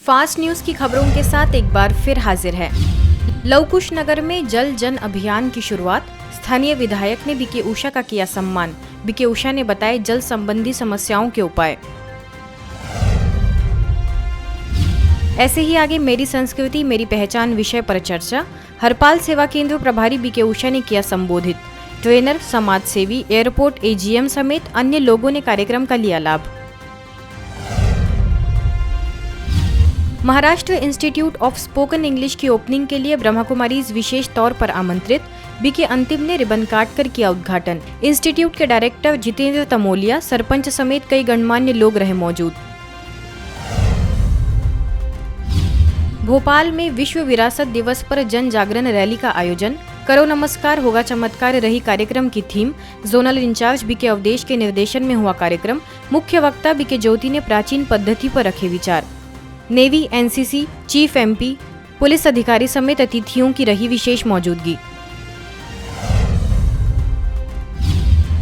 Fast news की खबरों के साथ एक बार फिर हाजिर है। लवकुश नगर में जल जन अभियान की शुरुआत। स्थानीय विधायक ने बीके उषा का किया सम्मान। बीके उषा ने बताए जल संबंधी समस्याओं के उपाय। ऐसे ही आगे मेरी संस्कृति मेरी पहचान विषय पर चर्चा। हरपाल सेवा केंद्र प्रभारी बीके उषा ने किया संबोधित। ट्रेनर, समाज सेवी, एयरपोर्ट एजीएम समेत अन्य लोगों ने कार्यक्रम का लिया लाभ। Maharashtra institute of spoken English की ओपनिंग के लिए ब्रह्मा कुमारीज विशेष तौर पर आमंत्रित। बीके अंतिम ने रिबन काट कर किया उद्घाटन। इंस्टीट्यूट के डायरेक्टर जितेंद्र तमोलिया, सरपंच समेत कई गणमान्य लोग रहे मौजूद। भोपाल में विश्व विरासत दिवस पर जन जागरण रैली का आयोजन। करो नमस्कार होगा चमत्कार रही कार्यक्रम की थीम। जोनल इंचार्ज बीके अवधेश के निर्देशन में हुआ कार्यक्रम। मुख्य वक्ता बीके ज्योति ने प्राचीन पद्धति पर रखे विचार। Navy, NCC, chief MP, police अधिकारी समेत अतिथियों की रही विशेष मौजूदगी।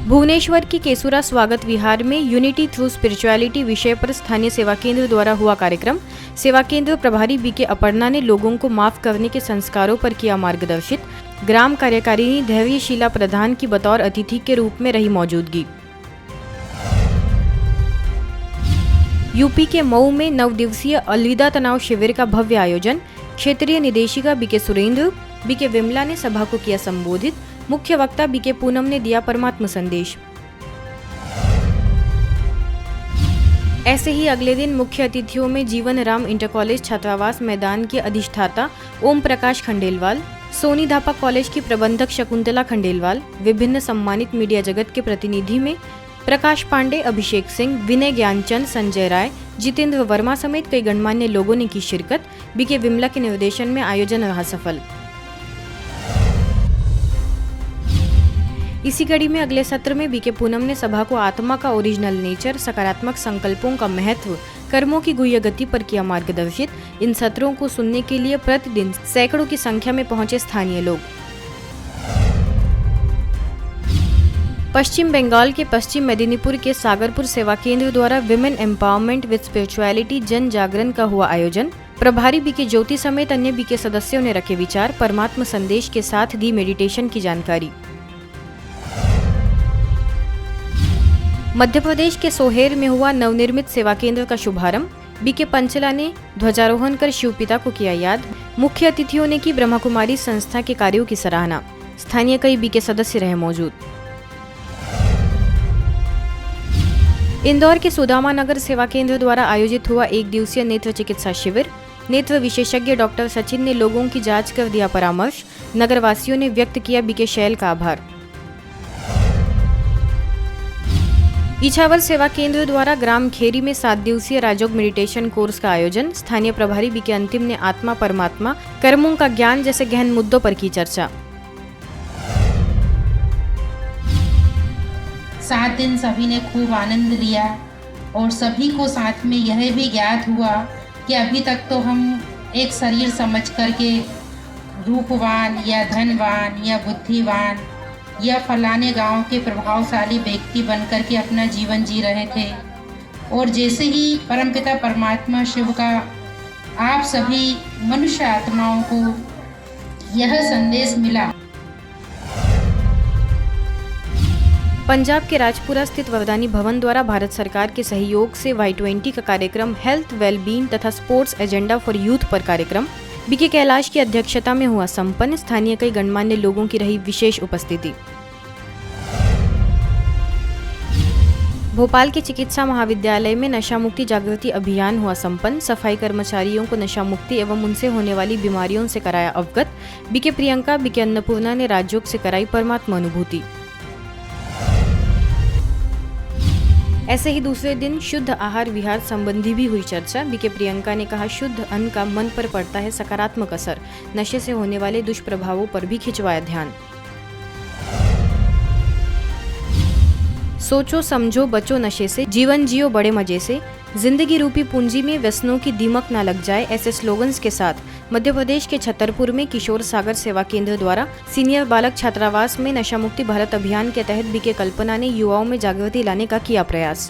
भुवनेश्वर की केसुरा स्वागत विहार में यूनिटी थ्रू स्पिरिचुअलिटी विषय पर स्थानीय सेवा केंद्र द्वारा हुआ कार्यक्रम। सेवा केंद्र प्रभारी बीके अपर्णा ने लोगों को माफ करने के संस्कारों पर किया मार्गदर्शित। ग्राम कार्यकारिणी धैर्यशीला प्रधान की बतौर अतिथि के रूप में रही मौजूदगी। यूपी के मऊ में 9 दिवसीय अलविदा तनाव शिविर का भव्य आयोजन। क्षेत्रीय निदेशिका बीके सुरेंद्र, बीके विमला ने सभा को किया संबोधित। मुख्य वक्ता बीके पूनम ने दिया परमात्मा संदेश। ऐसे ही अगले दिन मुख्य अतिथियों में जीवन राम इंटर कॉलेज छात्रावास मैदान के अधिष्ठाता ओम प्रकाश खंडेलवाल, सोनी धापा कॉलेज की प्रबंधक शकुंतला खंडेलवाल, विभिन्न सम्मानित मीडिया जगत के प्रतिनिधि में प्रकाश पांडे, अभिषेक सिंह, विनय ज्ञानचंद, संजय राय, जितेंद्र वर्मा समेत कई गणमान्य लोगों ने की शिरकत। बीके विमला के निर्देशन में आयोजन रहा सफल। इसी कड़ी में अगले सत्र में बीके पूनम ने सभा को आत्मा का ओरिजिनल नेचर, सकारात्मक संकल्पों का महत्व, कर्मों की गुह्य गति पर किया मार्गदर्शित। इन सत्रों को सुनने के लिए प्रतिदिन सैकड़ों की संख्या में पहुंचे स्थानीय लोग। पश्चिम बंगाल के पश्चिम मेदिनीपुर के सागरपुर सेवा केंद्र द्वारा विमेन एम्पावरमेंट विद स्पिरिचुअलिटी जन जागरण का हुआ आयोजन। प्रभारी बीके ज्योति समेत अन्य बीके सदस्यों ने रखे विचार। परमात्मा संदेश के साथ दी मेडिटेशन की जानकारी। मध्य प्रदेश के सोहेर में हुआ नवनिर्मित सेवा केंद्र का शुभारंभ। बीके पंचला ने ध्वजारोहण कर शिवपिता को किया याद। मुख्य अतिथियों ने की ब्रह्मा कुमारी संस्था के कार्यों की सराहना। स्थानीय कई बीके सदस्य रहे मौजूद। इंदौर के सुदामा नगर सेवा केंद्र द्वारा आयोजित हुआ 1 दिवसीय नेत्र चिकित्सा शिविर। नेत्र विशेषज्ञ डॉक्टर सचिन ने लोगों की जांच कर दिया परामर्श। नगरवासियों ने व्यक्त किया बीके शैल का आभार। इछावर सेवा केंद्र द्वारा ग्राम खेरी में 7 दिवसीय राजयोग मेडिटेशन कोर्स का आयोजन। स्थानीय प्रभारी बीके अंतिम ने आत्मा, परमात्मा, कर्मों का ज्ञान जैसे गहन मुद्दों पर की चर्चा। 7 दिन सभी ने खूब आनंद लिया और सभी को साथ में यह भी ज्ञात हुआ कि अभी तक तो हम एक शरीर समझ करके रूपवान या धनवान या बुद्धिवान या फलाने गांव के प्रभावशाली व्यक्ति बनकर के अपना जीवन जी रहे थे। और जैसे ही परमपिता परमात्मा शिव का आप सभी मनुष्य आत्माओं को यह संदेश मिला। पंजाब के राजपुरा स्थित वरदानी भवन द्वारा भारत सरकार के सहयोग से Y20 का कार्यक्रम हेल्थ, वेलबींग तथा स्पोर्ट्स एजेंडा फॉर यूथ पर कार्यक्रम बीके कैलाश की अध्यक्षता में हुआ संपन्न। स्थानीय कई गणमान्य लोगों की रही विशेष उपस्थिति। भोपाल के चिकित्सा महाविद्यालय में नशा मुक्ति जागृति अभियान हुआ संपन्न। सफाई कर्मचारियों को नशा मुक्ति एवं उनसे होने वाली बीमारियों से कराया अवगत। बीके प्रियंका, बीके अन्नपूर्णा ने राजयोग से कराई परमात्मा अनुभूति। ऐसे ही दूसरे दिन शुद्ध आहार विहार संबंधी भी हुई चर्चा। बीके प्रियंका ने कहा शुद्ध अन्न का मन पर पड़ता है सकारात्मक असर। नशे से होने वाले दुष्प्रभावों पर भी खिंचवाया ध्यान। सोचो समझो बचो नशे से, जीवन जियो बड़े मजे से, जिंदगी रूपी पूंजी में व्यसनों की दीमक न लग जाए, ऐसे स्लोगन्स के साथ मध्य प्रदेश के छतरपुर में किशोर सागर सेवा केंद्र द्वारा सीनियर बालक छात्रावास में नशा मुक्ति भारत अभियान के तहत बीके कल्पना ने युवाओं में जागृति लाने का किया प्रयास।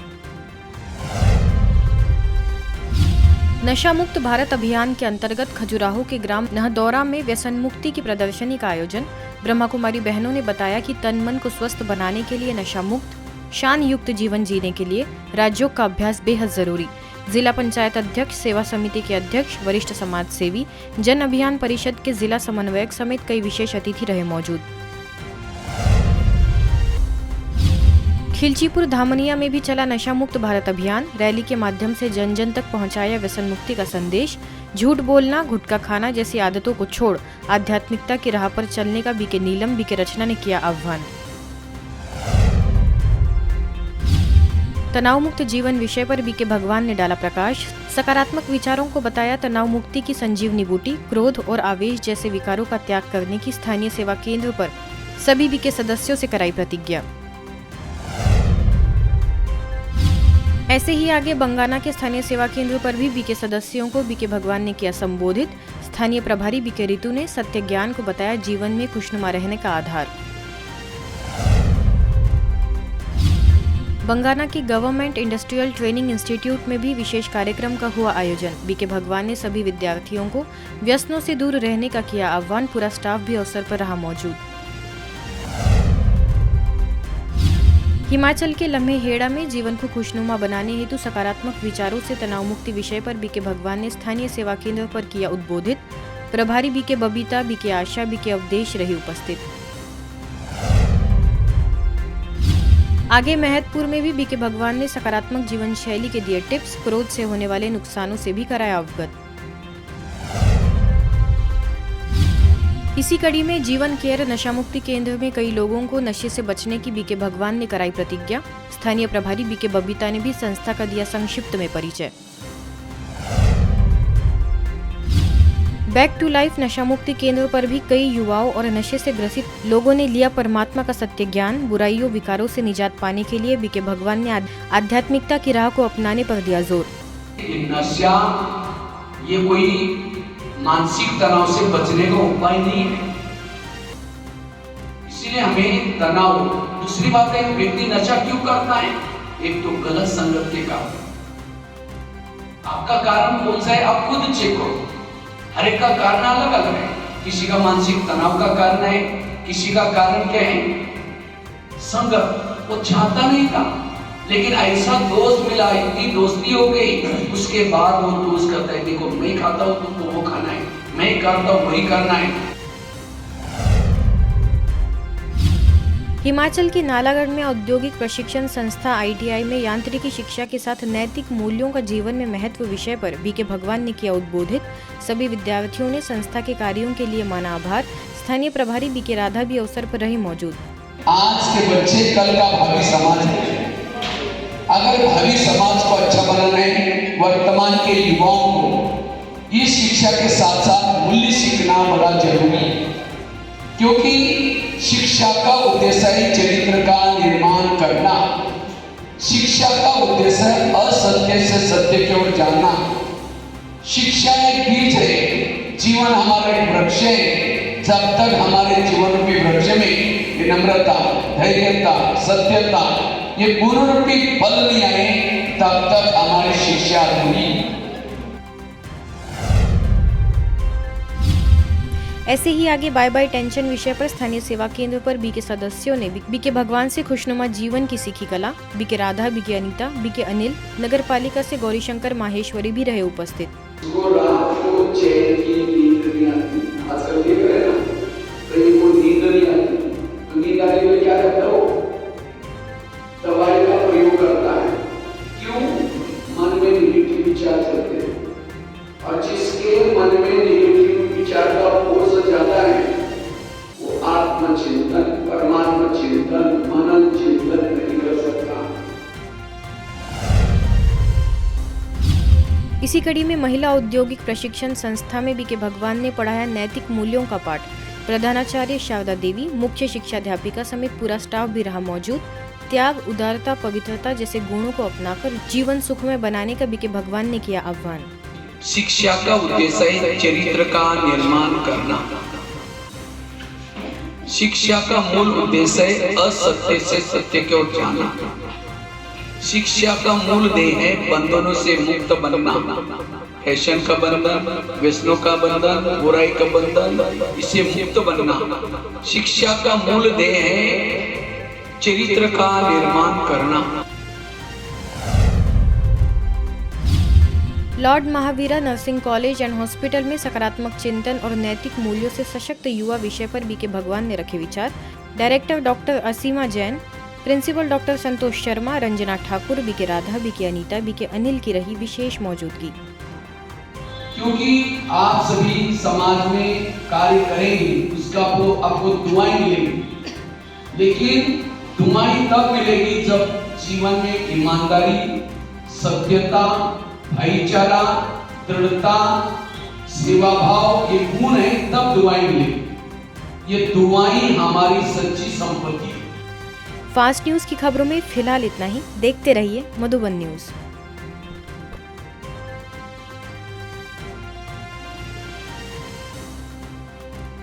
नशा मुक्त भारत अभियान के अंतर्गत खजुराहो के ग्राम नहदौरा में व्यसन मुक्ति की प्रदर्शनी का आयोजन। ब्रह्मा कुमारी बहनों ने बताया कि तन मन को स्वस्थ बनाने के लिए नशा मुक्त शान युक्त जीवन जीने के लिए राज्यों का अभ्यास बेहद जरूरी। जिला पंचायत अध्यक्ष, सेवा समिति के अध्यक्ष, वरिष्ठ समाज सेवी, जन अभियान परिषद के जिला समन्वयक समेत कई विशेष अतिथि रहे मौजूद। खिलचीपुर धामनिया में भी चला नशा मुक्त भारत अभियान। रैली के माध्यम से जन जन तक पहुंचाया व्यसन मुक्ति का संदेश। झूठ बोलना, गुटखा खाना जैसी आदतों को छोड़ आध्यात्मिकता की राह पर चलने का बीके नीलम, बीके रचना ने किया आह्वान। तनाव मुक्त जीवन विषय पर बीके भगवान ने डाला प्रकाश। सकारात्मक विचारों को बताया तनाव मुक्ति की संजीवनी बूटी। क्रोध और आवेश जैसे विकारों का त्याग करने की स्थानीय सेवा केंद्र पर सभी बीके सदस्यों से कराई प्रतिज्ञा। ऐसे ही आगे बंगाना के स्थानीय सेवा केंद्र पर भी बीके सदस्यों को बीके भगवान ने किया संबोधित। स्थानीय प्रभारी बीके ऋतु ने सत्य ज्ञान को बताया जीवन में खुशनुमा रहने का आधार। बंगाना के गवर्नमेंट इंडस्ट्रियल ट्रेनिंग इंस्टीट्यूट में भी विशेष कार्यक्रम का हुआ आयोजन। बीके भगवान ने सभी विद्यार्थियों को व्यसनों से दूर रहने का किया आह्वान। पूरा स्टाफ भी अवसर पर रहा मौजूद। हिमाचल के लम्हे हेड़ा में जीवन को खुशनुमा बनाने हेतु सकारात्मक विचारों से तनाव मुक्ति विषय पर बीके भगवान ने स्थानीय सेवा केंद्र पर किया उद्बोधित। प्रभारी बीके बबीता, बीके आशा, बीके अवधेश रही उपस्थित। आगे महतपुर में भी बीके भगवान ने सकारात्मक जीवन शैली के दिए टिप्स। क्रोध से होने वाले नुकसानों से भी कराया अवगत। इसी कड़ी में जीवन केयर नशा मुक्ति केंद्र में कई लोगों को नशे से बचने की बीके भगवान ने कराई प्रतिज्ञा। स्थानीय प्रभारी बीके बबीता ने भी संस्था का दिया संक्षिप्त में परिचय। बैक टू लाइफ नशा मुक्ति केंद्र पर भी कई युवाओं और नशे से ग्रसित लोगों ने लिया परमात्मा का सत्य ज्ञान। बुराइयों विकारों से निजात पाने के लिए बीके भगवान ने आध्यात्मिकता की राह को अपनाने पर दिया जोर। नशा ये कोई मानसिक तनाव से बचने का उपाय नहीं है, इसीलिए हमें तनाव। दूसरी बात है, व्यक्ति नशा क्यों करता है? एक तो गलत संगत के कारण। आपका कारण कौन सा है आप खुद चेक करो। हर एक का कारण अलग अलग है। किसी का मानसिक तनाव का कारण है, किसी का कारण क्या है? संगत। वो चाहता नहीं था, लेकिन ऐसा दोस्त मिला, इतनी दोस्ती हो गई, उसके बाद वो दोस्त करता है देखो मैं खाता हूँ तुमको वो खाना है, मैं करता हूँ वही करना है। हिमाचल के नालागढ़ में औद्योगिक प्रशिक्षण संस्था ITI में यांत्रिकी शिक्षा के साथ नैतिक मूल्यों का जीवन में महत्व विषय पर बीके भगवान ने किया उद्बोधित। सभी विद्यार्थियों ने संस्था के कार्यों के लिए माना आभार। स्थानीय प्रभारी बीके राधा भी अवसर पर रही मौजूद। आज के बच्चे कल का भावी समाज है। अगर भावी समाज को अच्छा बनाना है, वर्तमान के युवाओं को इस शिक्षा के साथ साथ मूल्य सीखना बड़ा जरूरी है, क्योंकि शिक्षा का उद्देश्य है चरित्र का निर्माण करना। शिक्षा का उद्देश्य है असत्य से सत्य की ओर जाना। शिक्षा एक बीज है, जीवन हमारा एक वृक्ष है। जब तक हमारे जीवन के वृक्ष में विनम्रता, धैर्यता, सत्यता ये पूर्ण रूपी फल नहीं आए, तब तक हमारी शिक्षा अधूरी। ऐसे ही आगे बाय बाय टेंशन विषय पर स्थानीय सेवा केंद्र पर बीके सदस्यों ने बीके भगवान से खुशनुमा जीवन की सीखी कला। BK Radha, BK Anita, BK Anil, नगर पालिका से गौरीशंकर माहेश्वरी भी रहे उपस्थित। दवाई का प्रयोग करता है, क्यों? मन में निगेटिव विचार चलते हैं, और जिसके मन में निगेटिव विचार का बोझ ज्यादा है वो आत्मचिंतन, परमात्मा चिंतन, मनन चिंतन नहीं कर सकता। इसी कड़ी में महिला औद्योगिक प्रशिक्षण संस्था में बीके भगवान ने पढ़ाया नैतिक मूल्यों का पाठ। प्रधानाचार्य शारदा देवी, मुख्य शिक्षाध्यापिका समेत पूरा स्टाफ भी रहा मौजूद। त्याग, उदारता, पवित्रता जैसे गुणों को अपनाकर जीवन सुखमय बनाने का बीके भगवान ने किया आह्वान। शिक्षा का उद्देश्य है चरित्र का निर्माण करना। शिक्षा का मूल उद्देश्य है असत्य से सत्य की ओर जाना। शिक्षा का मूल ध्येय है बंधनों से मुक्त बनना। फैशन का बंधन, व्यसनों का बंधन, बुराई का बंधन, इससे मुक्त बनना। शिक्षा का मूल ध्येय है चरित्र का निर्माण करना। Lord Mahavira nursing college and hospital में सकारात्मक चिंतन और नैतिक मूल्यों से सशक्त युवा विषय पर बीके भगवान ने रखे विचार। Director doctor Asima Jain, principal doctor Santosh Sharma, Ranjana Thakur, BK Radha, BK Anita, BK Anil की रही विशेष मौजूदगी। क्योंकि आप सभी समाज में कार्य करेंगे, उसका आपको दुआएं मिलेंगी, लेकिन दुआएं तब मिलेगी जब जीवन में ईमानदारी, सत्यता, भाईचारा, दृढ़ता, सेवा भाव ये गुण है, तब दुआएं मिलेंगी। ये दुआएं हमारी सच्ची संपत्ति है। फास्ट न्यूज़ की खबरों में फिलहाल इतना ही। देखते रहिए मधुबन न्यूज़।